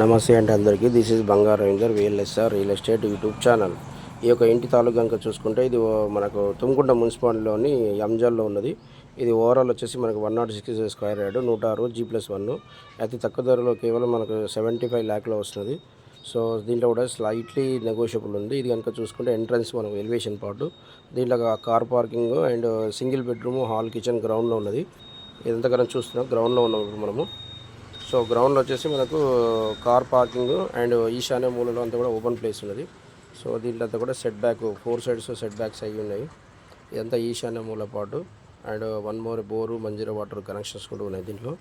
నమస్తే అంటే అందరికీ this is Bangaru Ravinder VLSR real estate YouTube channel. ఈ యొక్క ఇంటి తాలూకు కనుక చూసుకుంటే ఇది మనకు తుమ్కుంట మున్సిపాలిటీలోని యంజాల్లో ఉన్నది. ఇది ఓవరాల్ వచ్చేసి మనకు 106 స్క్వేర్ యార్డ్ 106 G+1 అతి తక్కువ ధరలో కేవలం మనకు 75 lakhలో వస్తుంది. సో దీంట్లో కూడా స్లైట్లీ నెగోషియబుల్ ఉంది. ఇది కనుక చూసుకుంటే ఎంట్రన్స్ మనకు ఎలివేషన్ పార్ట్, దీంట్లో car parking and single bedroom hall kitchen గ్రౌండ్లో ఉన్నది. ఇదంతా కనుక చూస్తున్నాం గ్రౌండ్లో ఉన్నాం మనము. సో గ్రౌండ్లో వచ్చేసి మనకు కార్ పార్కింగ్ అండ్ ఈశాన్య మూలలో అంతా కూడా ఓపెన్ ప్లేస్ ఉన్నది. సో దీంట్లో అంతా కూడా set back 4 sides set backs అయ్యి ఉన్నాయి. ఇదంతా ఈశాన్య మూల పాటు and 1 more bore Manjira water connections కూడా ఉన్నాయి దీంట్లో.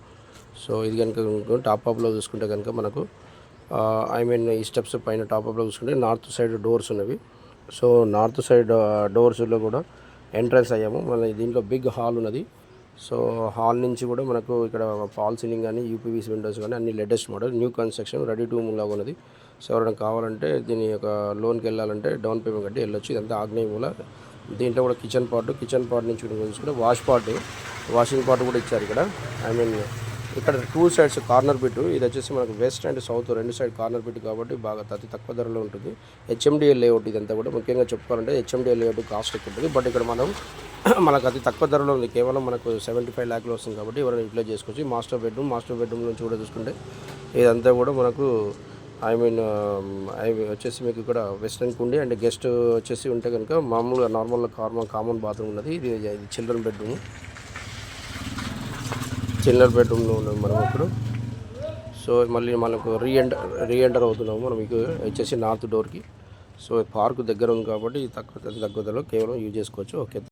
సో ఇది కనుక టాప్ అప్లో చూసుకుంటే కనుక మనకు ఈ స్టెప్స్ పైన టాప్ అప్లో చూసుకుంటే నార్త్ సైడ్ డోర్స్ ఉన్నవి. సో నార్త్ సైడ్ డోర్స్లో కూడా ఎంట్రన్స్ అయ్యాము. మన దీంట్లో బిగ్ హాల్ ఉన్నది. సో హాల్ నుంచి కూడా మనకు ఇక్కడ ఫాల్ సీలింగ్ కానీ యూపీవీసీ విండోస్ కానీ అన్ని latest model new construction ready to move లాగా ఉన్నది. సో ఎవరైనా కావాలంటే దీని యొక్క లోన్కి వెళ్ళాలంటే డౌన్ పేమెంట్ కట్టి వెళ్ళొచ్చు. ఇదంతా ఆగ్నేయ మూల. దీంట్లో కూడా కిచెన్ పార్ట్ నుంచి చూసుకుంటే వాషింగ్ పార్ట్ కూడా ఇచ్చారు ఇక్కడ. ఇక్కడ 2 sides కార్నర్ బిట్. ఇది వచ్చేసి మనకు west and south 2 side corner bit కాబట్టి బాగా అతి తక్కువ ధరలో ఉంటుంది. హెచ్ఎండిఎల్ లేఅవుట్ ఇదంతా కూడా ముఖ్యంగా చెప్పుకోవాలంటే హెచ్ఎండిఎల్ లేఅవుట్ కాస్ట్ ఎక్కువ ఉంటుంది. బట్ ఇక్కడ మనకు అతి తక్కువ ధరలో ఉంది. కేవలం మనకు 75 lakhలో వస్తుంది కాబట్టి ఎవరైనా యూటిలైజ్ చేసుకోవచ్చు. మాస్టర్ బెడ్రూమ్ నుంచి కూడా చూసుకుంటే ఇదంతా కూడా మనకు వచ్చేసి మీకు ఇక్కడ వెస్టర్న్ కుండి అండ్ గెస్ట్ వచ్చేసి ఉంటే కనుక మామూలుగా నార్మల్గా కామన్ బాత్రూమ్ ఉన్నది. ఇది చిల్డ్రన్ బెడ్రూమ్లో ఉన్నది మనం ఇప్పుడు. సో మళ్ళీ మనకు రీఎంటర్ అవుతున్నాము మనం మీకు వచ్చేసి నార్త్ డోర్కి. సో పార్క్ దగ్గర ఉంది కాబట్టి అతి తక్కువ ధరలో కేవలం యూజ్ చేసుకోవచ్చు. ఓకే.